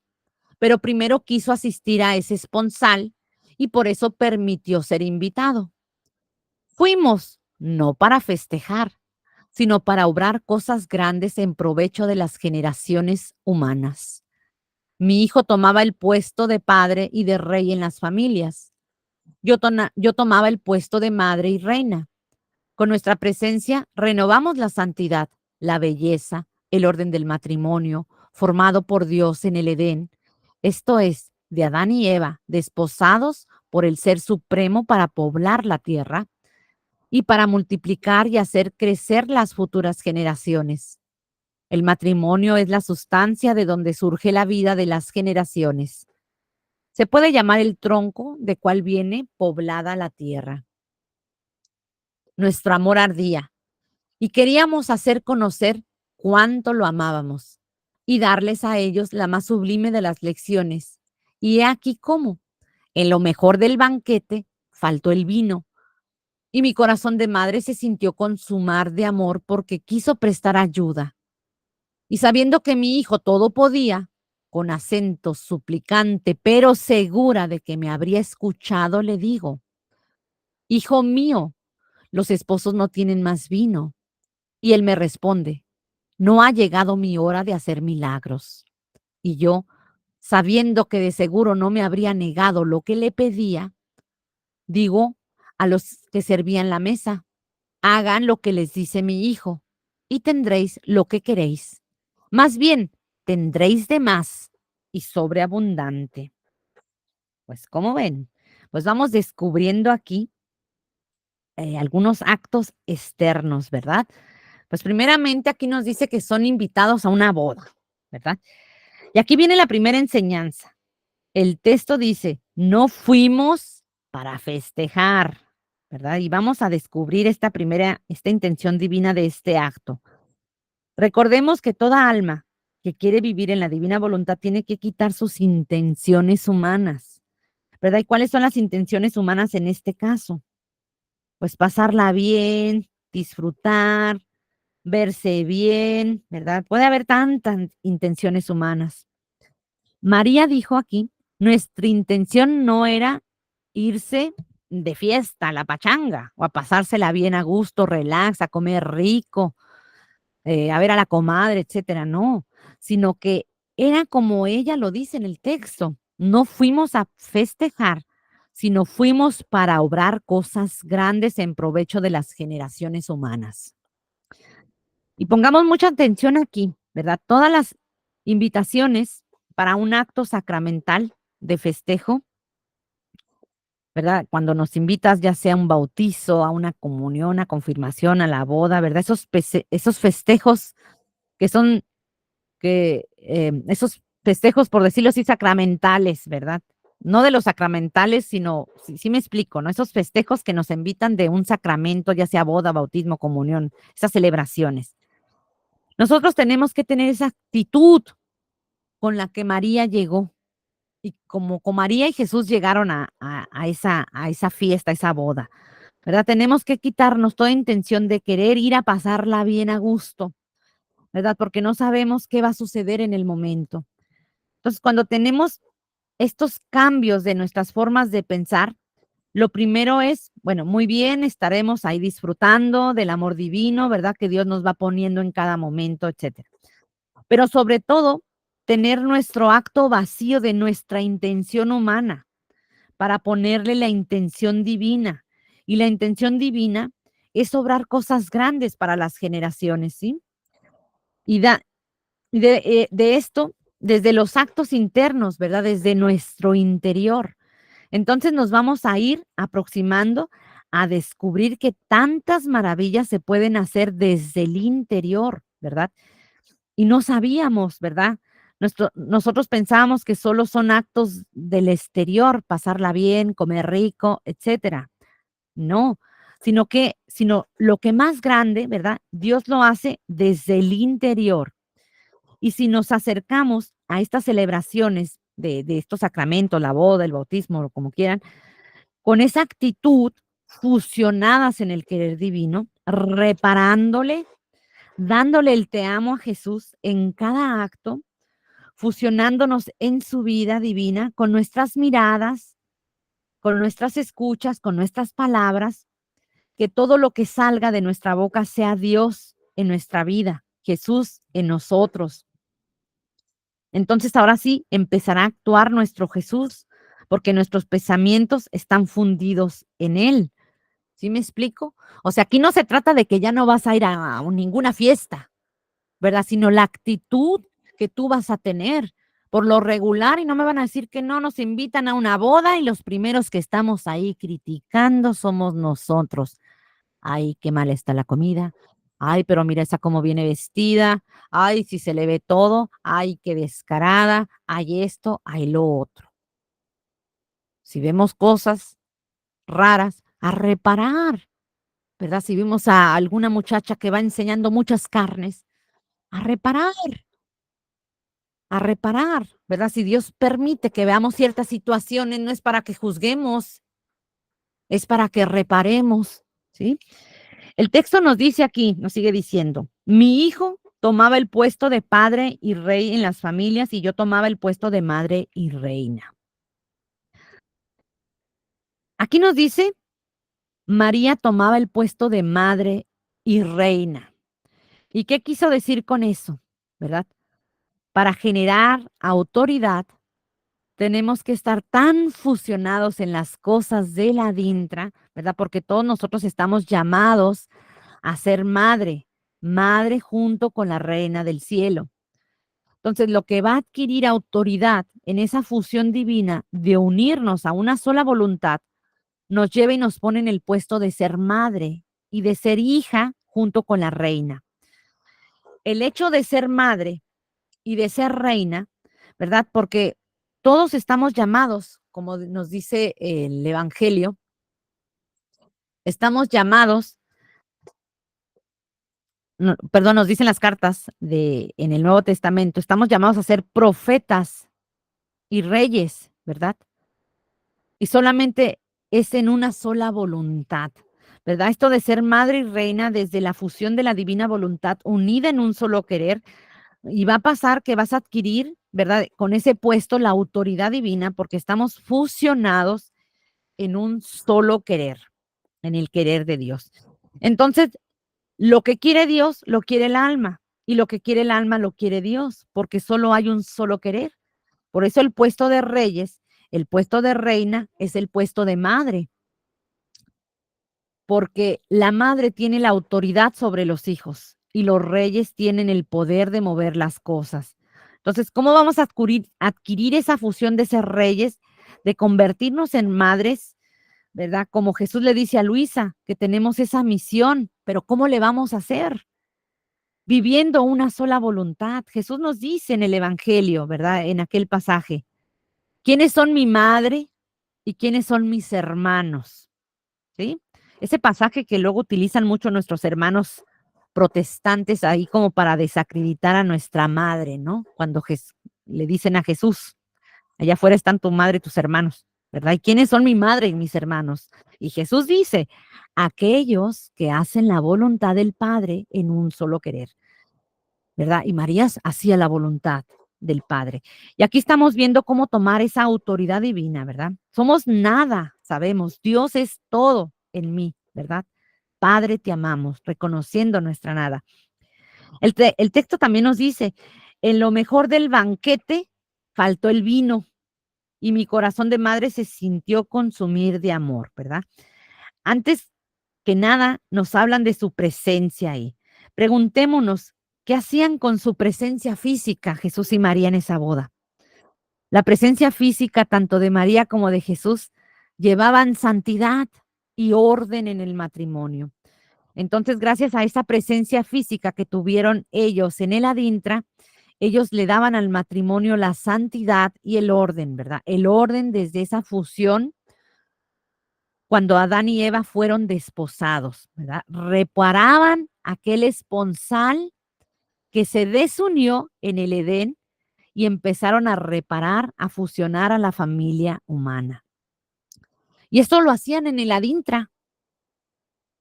pero primero quiso asistir a ese esponsal y por eso permitió ser invitado. Fuimos, no para festejar, sino para obrar cosas grandes en provecho de las generaciones humanas. Mi hijo tomaba el puesto de padre y de rey en las familias. Yo tomaba el puesto de madre y reina. Con nuestra presencia renovamos la santidad, la belleza, el orden del matrimonio, formado por Dios en el Edén. Esto es, de Adán y Eva, desposados por el Ser Supremo para poblar la tierra y para multiplicar y hacer crecer las futuras generaciones. El matrimonio es la sustancia de donde surge la vida de las generaciones. Se puede llamar el tronco de cual viene poblada la tierra. Nuestro amor ardía y queríamos hacer conocer cuánto lo amábamos y darles a ellos la más sublime de las lecciones. Y he aquí cómo, en lo mejor del banquete, faltó el vino. Y mi corazón de madre se sintió consumar de amor porque quiso prestar ayuda. Y sabiendo que mi hijo todo podía, con acento suplicante, pero segura de que me habría escuchado, le digo, hijo mío, los esposos no tienen más vino. Y él me responde: no ha llegado mi hora de hacer milagros. Y yo, sabiendo que de seguro no me habría negado lo que le pedía, digo a los que servían la mesa: hagan lo que les dice mi hijo, y tendréis lo que queréis. Más bien, tendréis de más y sobreabundante. Pues, ¿cómo ven? Pues vamos descubriendo aquí algunos actos externos, ¿verdad? Pues primeramente aquí nos dice que son invitados a una boda, ¿verdad? Y aquí viene la primera enseñanza. El texto dice: no fuimos para festejar, ¿verdad? Y vamos a descubrir esta intención divina de este acto. Recordemos que toda alma que quiere vivir en la divina voluntad tiene que quitar sus intenciones humanas, ¿verdad? ¿Y cuáles son las intenciones humanas en este caso? Pues pasarla bien, disfrutar, verse bien, ¿verdad? Puede haber tantas intenciones humanas. María dijo aquí: nuestra intención no era irse de fiesta, a la pachanga, o a pasársela bien a gusto, relax, a comer rico, a ver a la comadre, etcétera, no, sino que era como ella lo dice en el texto: no fuimos a festejar, sino fuimos para obrar cosas grandes en provecho de las generaciones humanas. Y pongamos mucha atención aquí, ¿verdad? Todas las invitaciones para un acto sacramental de festejo, ¿verdad? Cuando nos invitas ya sea a un bautizo, a una comunión, a confirmación, a la boda, ¿verdad? Esos festejos que son, esos festejos, por decirlo así, sacramentales, ¿verdad? No de los sacramentales, sino, sí me explico, ¿no? Esos festejos que nos invitan de un sacramento, ya sea boda, bautismo, comunión, esas celebraciones. Nosotros tenemos que tener esa actitud con la que María llegó. Y como María y Jesús llegaron a esa fiesta, a esa boda, ¿verdad? Tenemos que quitarnos toda intención de querer ir a pasarla bien a gusto, ¿verdad? Porque no sabemos qué va a suceder en el momento. Entonces, cuando tenemos estos cambios de nuestras formas de pensar, lo primero es, bueno, muy bien, estaremos ahí disfrutando del amor divino, ¿verdad? Que Dios nos va poniendo en cada momento, etcétera. Pero sobre todo, tener nuestro acto vacío de nuestra intención humana para ponerle la intención divina. Y la intención divina es obrar cosas grandes para las generaciones, ¿sí? Y de esto, desde los actos internos, ¿verdad? Desde nuestro interior. Entonces nos vamos a ir aproximando a descubrir que tantas maravillas se pueden hacer desde el interior, ¿verdad? Y no sabíamos, ¿verdad? Nosotros pensábamos que solo son actos del exterior, pasarla bien, comer rico, etcétera. No, sino lo que más grande, ¿verdad? Dios lo hace desde el interior. Y si nos acercamos a estas celebraciones de estos sacramentos, la boda, el bautismo, o como quieran, con esa actitud fusionadas en el querer divino, reparándole, dándole el te amo a Jesús en cada acto, fusionándonos en su vida divina con nuestras miradas, con nuestras escuchas, con nuestras palabras, que todo lo que salga de nuestra boca sea Dios en nuestra vida, Jesús en nosotros. Entonces ahora sí empezará a actuar nuestro Jesús, porque nuestros pensamientos están fundidos en Él. ¿Sí me explico? O sea, aquí no se trata de que ya no vas a ir a ninguna fiesta, ¿verdad? Sino la actitud que tú vas a tener por lo regular, y no me van a decir que no, nos invitan a una boda y los primeros que estamos ahí criticando somos nosotros. Ay, qué mal está la comida. Ay, pero mira esa cómo viene vestida. Ay, si se le ve todo. Ay, qué descarada. Ay, esto, ay, lo otro. Si vemos cosas raras, a reparar, ¿verdad? Si vimos a alguna muchacha que va enseñando muchas carnes, a reparar, a reparar, ¿verdad? Si Dios permite que veamos ciertas situaciones, no es para que juzguemos, es para que reparemos, ¿sí? El texto nos dice aquí, nos sigue diciendo: mi hijo tomaba el puesto de padre y rey en las familias y yo tomaba el puesto de madre y reina. Aquí nos dice, María tomaba el puesto de madre y reina. ¿Y qué quiso decir con eso? ¿Verdad? Para generar autoridad, tenemos que estar tan fusionados en las cosas de la dintra, ¿verdad? Porque todos nosotros estamos llamados a ser madre, madre junto con la reina del cielo. Entonces, lo que va a adquirir autoridad en esa fusión divina de unirnos a una sola voluntad, nos lleva y nos pone en el puesto de ser madre y de ser hija junto con la reina. El hecho de ser madre y de ser reina, ¿verdad? Porque todos estamos llamados, como nos dice el Evangelio, estamos llamados, no, perdón, nos dicen las cartas en el Nuevo Testamento, estamos llamados a ser profetas y reyes, ¿verdad? Y solamente es en una sola voluntad, ¿verdad? Esto de ser madre y reina desde la fusión de la divina voluntad unida en un solo querer, y va a pasar que vas a adquirir, ¿verdad? Con ese puesto la autoridad divina porque estamos fusionados en un solo querer, en el querer de Dios. Entonces, lo que quiere Dios, lo quiere el alma, y lo que quiere el alma, lo quiere Dios, porque solo hay un solo querer. Por eso el puesto de reyes, el puesto de reina es el puesto de madre, porque la madre tiene la autoridad sobre los hijos y los reyes tienen el poder de mover las cosas. Entonces, ¿cómo vamos a adquirir esa fusión de ser reyes, de convertirnos en madres, ¿verdad? Como Jesús le dice a Luisa, que tenemos esa misión, pero ¿cómo le vamos a hacer? Viviendo una sola voluntad. Jesús nos dice en el Evangelio, ¿verdad? En aquel pasaje, ¿quiénes son mi madre y quiénes son mis hermanos? ¿Sí? Ese pasaje que luego utilizan mucho nuestros hermanos protestantes ahí como para desacreditar a nuestra madre, ¿no? Cuando le dicen a Jesús, allá afuera están tu madre y tus hermanos, ¿verdad? ¿Y quiénes son mi madre y mis hermanos? Y Jesús dice, aquellos que hacen la voluntad del Padre en un solo querer, ¿verdad? Y María hacía la voluntad del Padre. Y aquí estamos viendo cómo tomar esa autoridad divina, ¿verdad? Somos nada, sabemos, Dios es todo en mí, ¿verdad? Padre, te amamos, reconociendo nuestra nada. El texto también nos dice, en lo mejor del banquete faltó el vino y mi corazón de madre se sintió consumir de amor, ¿verdad? Antes que nada, nos hablan de su presencia ahí. Preguntémonos, ¿qué hacían con su presencia física Jesús y María en esa boda? La presencia física tanto de María como de Jesús llevaban santidad y orden en el matrimonio. Entonces, gracias a esa presencia física que tuvieron ellos en el adintra, ellos le daban al matrimonio la santidad y el orden, ¿verdad? El orden desde esa fusión cuando Adán y Eva fueron desposados, ¿verdad? Reparaban aquel esponsal que se desunió en el Edén y empezaron a reparar, a fusionar a la familia humana. Y esto lo hacían en el adintra.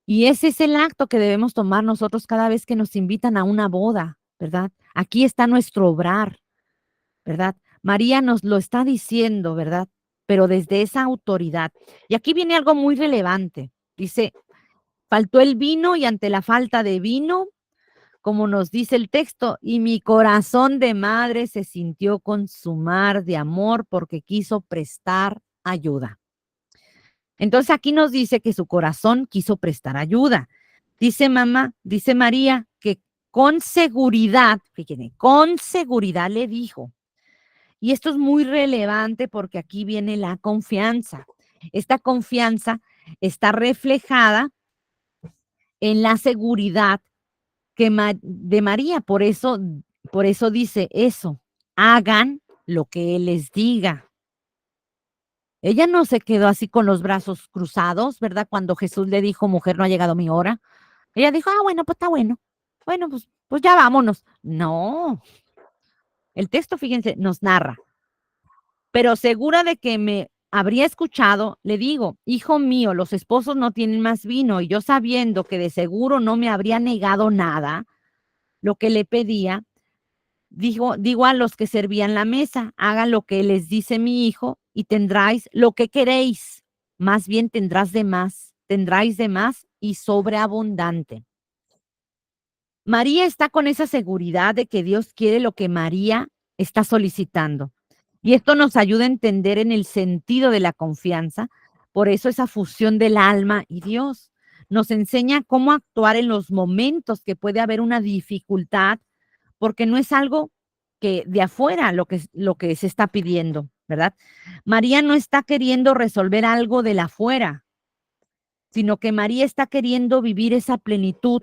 Y ese es el acto que debemos tomar nosotros cada vez que nos invitan a una boda, ¿verdad? Aquí está nuestro obrar, ¿verdad? María nos lo está diciendo, ¿verdad? Pero desde esa autoridad. Y aquí viene algo muy relevante. Dice, faltó el vino y ante la falta de vino, como nos dice el texto, y mi corazón de madre se sintió consumar de amor porque quiso prestar ayuda. Entonces aquí nos dice que su corazón quiso prestar ayuda. Dice mamá, dice María, que con seguridad, fíjense, con seguridad le dijo. Y esto es muy relevante porque aquí viene la confianza. Esta confianza está reflejada en la seguridad de María. Por eso dice eso, hagan lo que Él les diga. Ella no se quedó así con los brazos cruzados, ¿verdad? Cuando Jesús le dijo, mujer, no ha llegado mi hora. Ella dijo, ah, bueno, pues está bueno. Bueno, pues ya vámonos. No, el texto, fíjense, nos narra. Pero segura de que me habría escuchado, le digo, hijo mío, los esposos no tienen más vino y yo sabiendo que de seguro no me habría negado nada, lo que le pedía, digo a los que servían la mesa, hagan lo que les dice mi hijo y tendráis lo que queréis. Más bien tendráis de más y sobreabundante. María está con esa seguridad de que Dios quiere lo que María está solicitando. Y esto nos ayuda a entender en el sentido de la confianza. Por eso esa fusión del alma y Dios nos enseña cómo actuar en los momentos que puede haber una dificultad, porque no es algo que de afuera lo que se está pidiendo, ¿verdad? María no está queriendo resolver algo de la afuera, sino que María está queriendo vivir esa plenitud.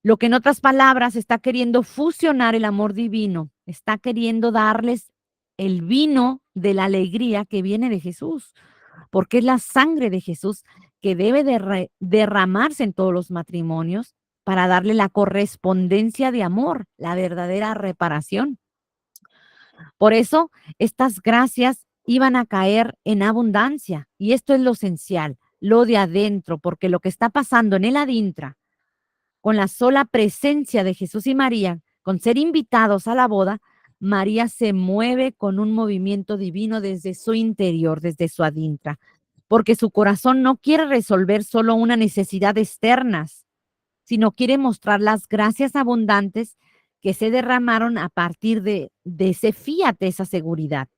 Lo que en otras palabras está queriendo fusionar el amor divino, está queriendo darles el vino de la alegría que viene de Jesús, porque es la sangre de Jesús que debe derramarse en todos los matrimonios para darle la correspondencia de amor, la verdadera reparación. Por eso, estas gracias iban a caer en abundancia, y esto es lo esencial, lo de adentro, porque lo que está pasando en el adintra, con la sola presencia de Jesús y María, con ser invitados a la boda, María se mueve con un movimiento divino desde su interior, desde su adintra, porque su corazón no quiere resolver solo una necesidad externas, sino quiere mostrar las gracias abundantes que se derramaron a partir de ese fiat, de esa seguridad.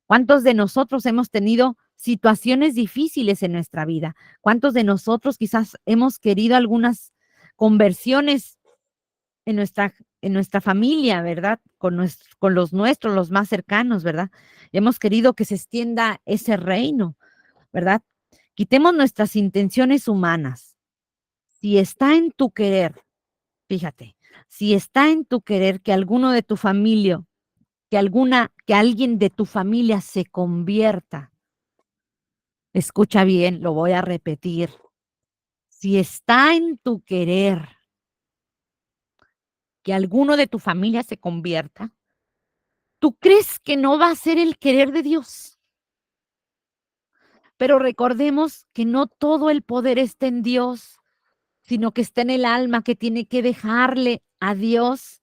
¿Cuántos de nosotros hemos tenido situaciones difíciles en nuestra vida? ¿Cuántos de nosotros quizás hemos querido algunas conversiones en nuestra familia, ¿verdad? Con los nuestros, los más cercanos, ¿verdad? Hemos querido que se extienda ese reino, ¿verdad? Quitemos nuestras intenciones humanas. Si está en tu querer, fíjate, si está en tu querer que alguno de tu familia, que alguien de tu familia se convierta, escucha bien, lo voy a repetir. Si está en tu querer que alguno de tu familia se convierta, ¿tú crees que no va a ser el querer de Dios? Pero recordemos que no todo el poder está en Dios, sino que está en el alma, que tiene que dejarle a Dios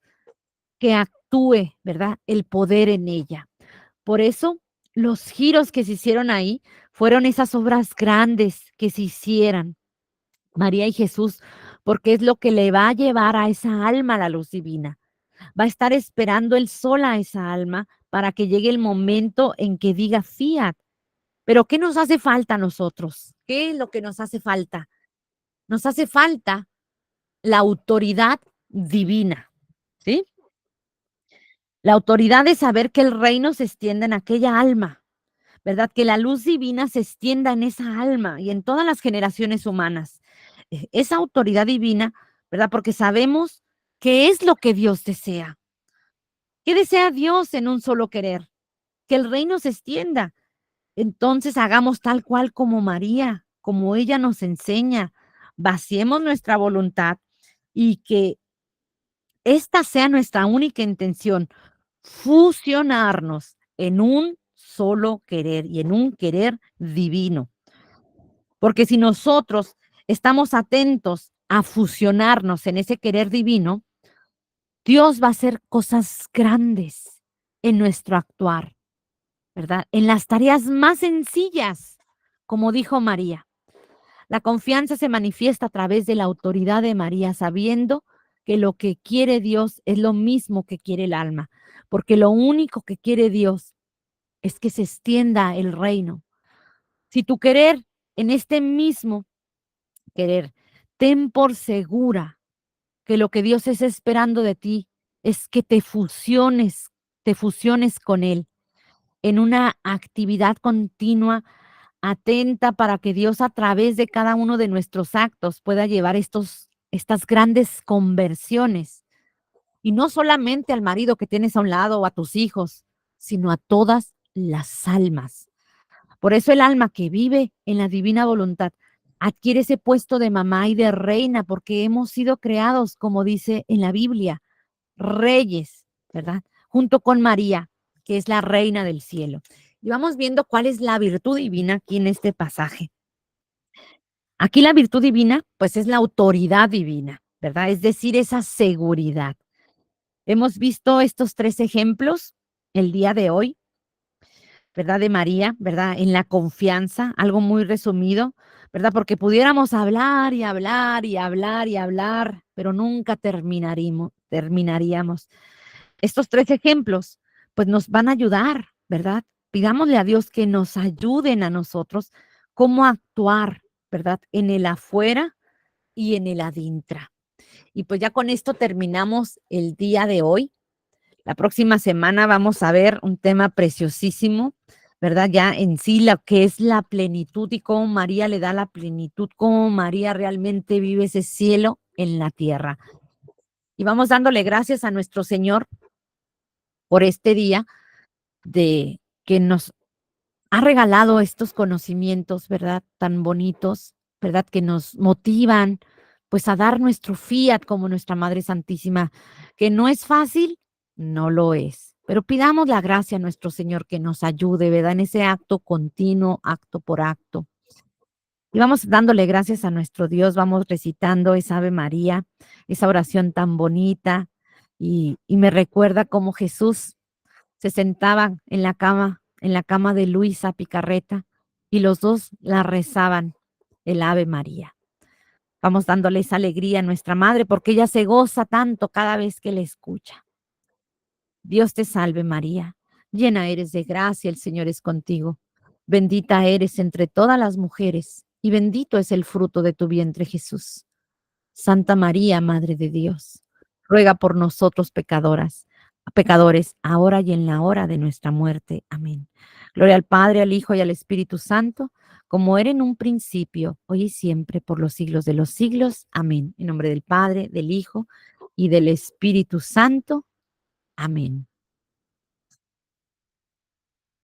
que actúe, ¿verdad? El poder en ella. Por eso, los giros que se hicieron ahí fueron esas obras grandes que se hicieran, María y Jesús, porque es lo que le va a llevar a esa alma a la luz divina. Va a estar esperando él sola a esa alma para que llegue el momento en que diga fiat. Pero ¿qué nos hace falta a nosotros? ¿Qué es lo que nos hace falta? Nos hace falta la autoridad divina, ¿sí? La autoridad de saber que el reino se extienda en aquella alma, ¿verdad? Que la luz divina se extienda en esa alma y en todas las generaciones humanas. Esa autoridad divina, ¿verdad? Porque sabemos qué es lo que Dios desea. ¿Qué desea Dios en un solo querer? Que el reino se extienda. Entonces hagamos tal cual como María, como ella nos enseña. Vaciemos nuestra voluntad y que esta sea nuestra única intención, fusionarnos en un solo querer y en un querer divino. Porque si nosotros estamos atentos a fusionarnos en ese querer divino, Dios va a hacer cosas grandes en nuestro actuar, ¿verdad? En las tareas más sencillas, como dijo María. La confianza se manifiesta a través de la autoridad de María, sabiendo que lo que quiere Dios es lo mismo que quiere el alma, porque lo único que quiere Dios es que se extienda el reino. Si tu querer en este mismo querer, ten por segura que lo que Dios está esperando de ti es que te fusiones con Él en una actividad continua, atenta para que Dios a través de cada uno de nuestros actos pueda llevar estas grandes conversiones. Y no solamente al marido que tienes a un lado o a tus hijos, sino a todas las almas. Por eso el alma que vive en la divina voluntad adquiere ese puesto de mamá y de reina, porque hemos sido creados, como dice en la Biblia, reyes, ¿verdad? Junto con María, que es la reina del cielo. Y vamos viendo cuál es la virtud divina aquí en este pasaje. Aquí la virtud divina, pues es la autoridad divina, ¿verdad? Es decir, esa seguridad. Hemos visto estos tres ejemplos el día de hoy ¿verdad? De María, ¿verdad? En la confianza, algo muy resumido, ¿verdad? Porque pudiéramos hablar y hablar y hablar y hablar, pero nunca terminaríamos. Estos 3 ejemplos, pues, nos van a ayudar, ¿verdad? Pidámosle a Dios que nos ayuden a nosotros cómo actuar, ¿verdad? En el afuera y en el adintra. Y, pues, ya con esto terminamos el día de hoy. La próxima semana vamos a ver un tema preciosísimo, ¿verdad? Ya en sí lo que es la plenitud y cómo María le da la plenitud, cómo María realmente vive ese cielo en la tierra. Y vamos dándole gracias a nuestro Señor por este día de que nos ha regalado estos conocimientos, ¿verdad? Tan bonitos, ¿verdad? Que nos motivan, pues, a dar nuestro fiat como nuestra Madre Santísima, que no es fácil, no lo es, pero pidamos la gracia a nuestro Señor que nos ayude, ¿verdad? En ese acto continuo, acto por acto. Y vamos dándole gracias a nuestro Dios, vamos recitando esa Ave María, esa oración tan bonita, y me recuerda cómo Jesús se sentaban en la cama de Luisa Picarreta, y los 2 la rezaban, el Ave María. Vamos dándole esa alegría a nuestra madre, porque ella se goza tanto cada vez que le escucha. Dios te salve María, llena eres de gracia, el Señor es contigo. Bendita eres entre todas las mujeres, y bendito es el fruto de tu vientre Jesús. Santa María, Madre de Dios, ruega por nosotros pecadores, ahora y en la hora de nuestra muerte. Amén. Gloria al Padre, al Hijo y al Espíritu Santo, como era en un principio, hoy y siempre, por los siglos de los siglos. Amén. En nombre del Padre, del Hijo y del Espíritu Santo. Amén.